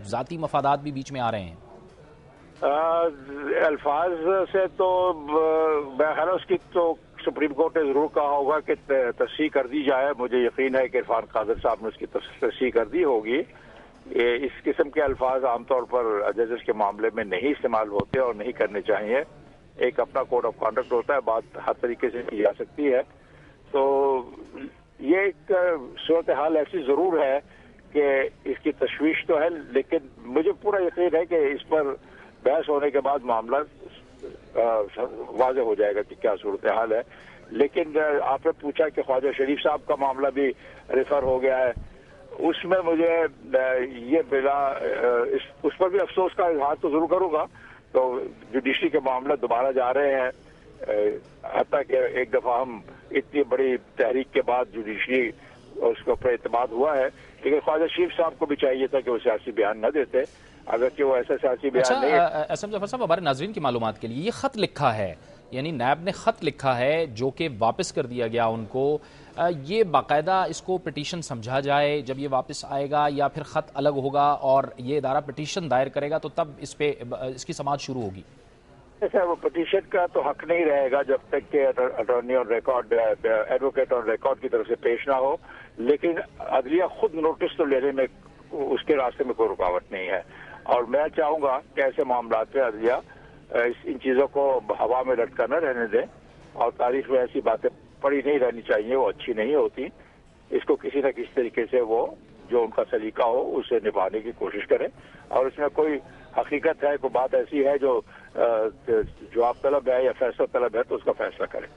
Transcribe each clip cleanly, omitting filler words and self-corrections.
ذاتی مفادات بھی بیچ میں آ رہے ہیں؟ الفاظ سے تو بہرحال اس کی تو سپریم کورٹ نے ضرور کہا ہوگا کہ تصحیح کر دی جائے. مجھے یقین ہے کہ عرفان قادر صاحب نے اس کی تصحیح کر دی ہوگی. اس قسم کے الفاظ عام طور پر ججز کے معاملے میں نہیں استعمال ہوتے اور نہیں کرنے چاہیے. ایک اپنا کوڈ آف کانڈکٹ ہوتا ہے, بات ہر طریقے سے کی جا سکتی ہے. تو یہ ایک صورتحال ایسی ضرور ہے کہ اس کی تشویش تو ہے, لیکن مجھے پورا یقین ہے کہ اس پر بحث ہونے کے بعد معاملہ واضح ہو جائے گا کہ کیا صورتحال ہے. لیکن آپ نے پوچھا کہ خواجہ شریف صاحب کا معاملہ بھی ریفر ہو گیا ہے. اس میں مجھے یہ اس پر بھی افسوس کا اظہار تو ضرور کروں گا. تو جوڈیشری کے معاملہ دوبارہ جا رہے ہیں, حتیٰ کہ ایک دفعہ ہم اتنی بڑی تحریک کے بعد جوڈیشری اس کے اوپر اعتماد ہوا ہے. لیکن خواجہ شریف صاحب کو بھی چاہیے تھا کہ وہ سیاسی بیان نہ دیتے, اگرچہ وہ ایسا سیاسی بیان نہیں. اسم ظفر صاحب, ہمارے ناظرین کی معلومات کے لیے یہ خط لکھا ہے, یعنی نیب نے خط لکھا ہے جو کہ واپس کر دیا گیا ان کو. یہ باقاعدہ اس کو پٹیشن سمجھا جائے جب یہ واپس آئے گا, یا پھر خط الگ ہوگا اور یہ ادارہ پٹیشن دائر کرے گا تو تب اس کی سماعت شروع ہوگی؟ وہ پٹیشن کا تو حق نہیں رہے گا جب تک کہ attorney on record, advocate on record کی طرف سے پیش نہ ہو. لیکن عدلیہ خود نوٹس تو لینے میں اس کے راستے میں کوئی رکاوٹ نہیں ہے. اور میں چاہوں گا کہ ایسے معاملات پہ عدلیہ ان چیزوں کو ہوا میں لٹکا نہ رہنے دیں, اور تاریخ میں ایسی باتیں پڑی نہیں رہنی چاہیے, وہ اچھی نہیں ہوتی. اس کو کسی نہ کسی طریقے سے وہ جو ان کا سلیقہ ہو اسے نبھانے کی کوشش کریں. اور اس میں کوئی حقیقت ہے, کوئی بات ایسی ہے جو جواب طلب ہے یا فیصلہ طلب ہے, تو اس کا فیصلہ کریں.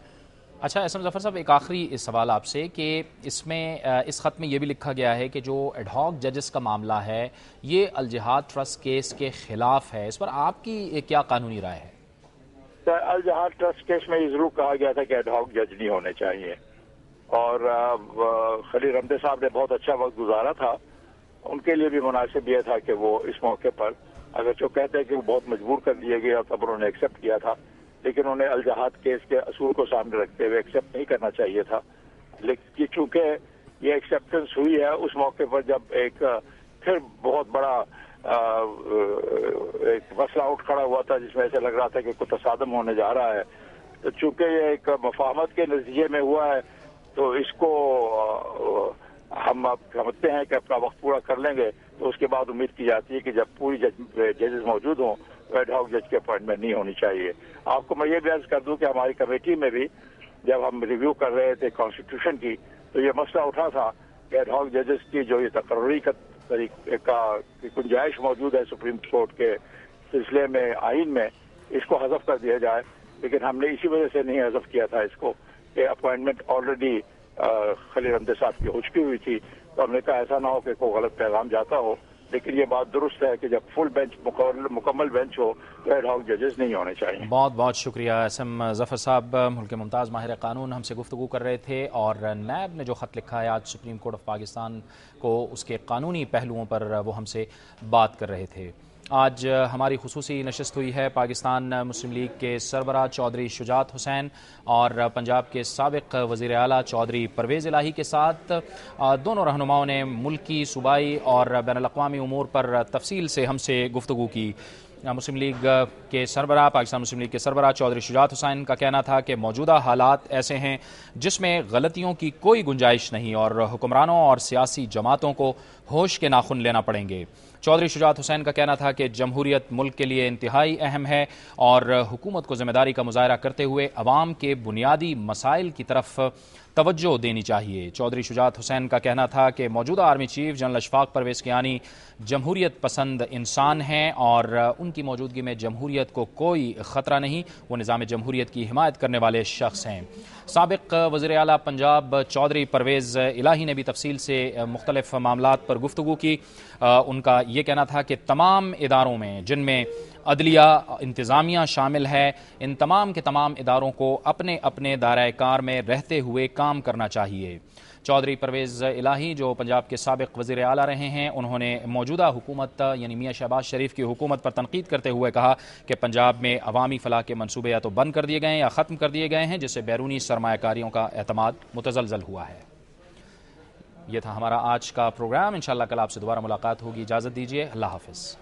اچھا اسم ظفر صاحب, ایک آخری سوال آپ سے کہ اس میں اس خط میں یہ بھی لکھا گیا ہے کہ جو ایڈ ہاک ججز کا معاملہ ہے یہ الجہاد ٹرسٹ کیس کے خلاف ہے. اس پر آپ کی کیا قانونی رائے ہے؟ الجہاد ٹرسٹ کیس میں یہ ضرور کہا گیا تھا کہ ایڈ ہاک جج نہیں ہونے چاہیے, اور خلیل رمدے صاحب نے بہت اچھا وقت گزارا تھا. ان کے لیے بھی مناسب یہ تھا کہ وہ اس موقع پر, اگر جو کہتے ہیں کہ وہ بہت مجبور کر دیے گئے اور تب انہوں نے ایکسیپٹ کیا تھا, لیکن انہیں الجہاد کیس کے اصول کو سامنے رکھتے ہوئے ایکسیپٹ نہیں کرنا چاہیے تھا. لیکن چونکہ یہ ایکسیپٹنس ہوئی ہے اس موقع پر جب ایک پھر بہت بڑا ایک مسئلہ اٹھ کھڑا ہوا تھا جس میں ایسے لگ رہا تھا کہ کوئی تصادم ہونے جا رہا ہے, تو چونکہ یہ ایک مفاہمت کے نتیجے میں ہوا ہے تو اس کو ہم اب سمجھتے ہیں کہ اپنا وقت پورا کر لیں گے. تو اس کے بعد امید کی جاتی ہے کہ جب پوری ججز موجود ہوں تو ایڈ ہاک جج کی اپوائنٹمنٹ نہیں ہونی چاہیے. آپ کو میں یہ بھی عرض کر دوں کہ ہماری کمیٹی میں بھی جب ہم ریویو کر رہے تھے کانسٹیٹیوشن کی تو یہ مسئلہ اٹھا تھا کہ ایڈ ہاک ججز کی جو یہ تقرری کا طریقہ کا گنجائش موجود ہے سپریم کورٹ کے سلسلے میں آئین میں, اس کو حذف کر دیا جائے. لیکن ہم نے اسی وجہ سے نہیں حذف کیا تھا اس کو کہ اپوائنٹمنٹ آلریڈی خلیل رمدے صاحب کی ہو چکی ہوئی تھی. تو ہم نے کہا ایسا نہ ہو کہ کوئی غلط پیغام جاتا ہو. لیکن یہ بات درست ہے کہ جب فل بینچ مکمل بینچ ہو تو ایڈ ہاک ججز نہیں ہونے چاہیے. بہت بہت شکریہ اسم ظفر صاحب, ملک ممتاز ماہر قانون, ہم سے گفتگو کر رہے تھے. اور نیب نے جو خط لکھا ہے آج سپریم کورٹ آف پاکستان کو, اس کے قانونی پہلوؤں پر وہ ہم سے بات کر رہے تھے. آج ہماری خصوصی نشست ہوئی ہے پاکستان مسلم لیگ کے سربراہ چودھری شجاعت حسین اور پنجاب کے سابق وزیر اعلیٰ چودھری پرویز الہی کے ساتھ. دونوں رہنماؤں نے ملکی, صوبائی اور بین الاقوامی امور پر تفصیل سے ہم سے گفتگو کی. مسلم لیگ کے سربراہ, پاکستان مسلم لیگ کے سربراہ چودھری شجاعت حسین کا کہنا تھا کہ موجودہ حالات ایسے ہیں جس میں غلطیوں کی کوئی گنجائش نہیں اور حکمرانوں اور سیاسی جماعتوں کو ہوش کے ناخن لینا پڑیں گے. چودھری شجاعت حسین کا کہنا تھا کہ جمہوریت ملک کے لیے انتہائی اہم ہے اور حکومت کو ذمہ داری کا مظاہرہ کرتے ہوئے عوام کے بنیادی مسائل کی طرف توجہ دینی چاہیے. چودھری شجاعت حسین کا کہنا تھا کہ موجودہ army chief general Ashfaq Parvez Kayani جمہوریت پسند انسان ہیں اور ان کی موجودگی میں جمہوریت کو کوئی خطرہ نہیں, وہ نظام جمہوریت کی حمایت کرنے والے شخص ہیں. سابق وزیر اعلیٰ پنجاب چودھری پرویز الہی نے بھی تفصیل سے مختلف معاملات پر گفتگو کی. ان کا یہ کہنا تھا کہ تمام اداروں میں جن میں عدلیہ, انتظامیہ شامل ہے, ان تمام کے تمام اداروں کو اپنے اپنے دائرۂ کار میں رہتے ہوئے کام کرنا چاہیے. چودھری پرویز الہی جو پنجاب کے سابق وزیر اعلیٰ رہے ہیں, انہوں نے موجودہ حکومت یعنی میاں شہباز شریف کی حکومت پر تنقید کرتے ہوئے کہا کہ پنجاب میں عوامی فلاح کے منصوبے یا تو بند کر دیے گئے ہیں یا ختم کر دیے گئے ہیں, جس سے بیرونی سرمایہ کاریوں کا اعتماد متزلزل ہوا ہے. یہ تھا ہمارا آج کا پروگرام. انشاءاللہ کل آپ سے دوبارہ ملاقات ہوگی. اجازت دیجیے. اللہ حافظ.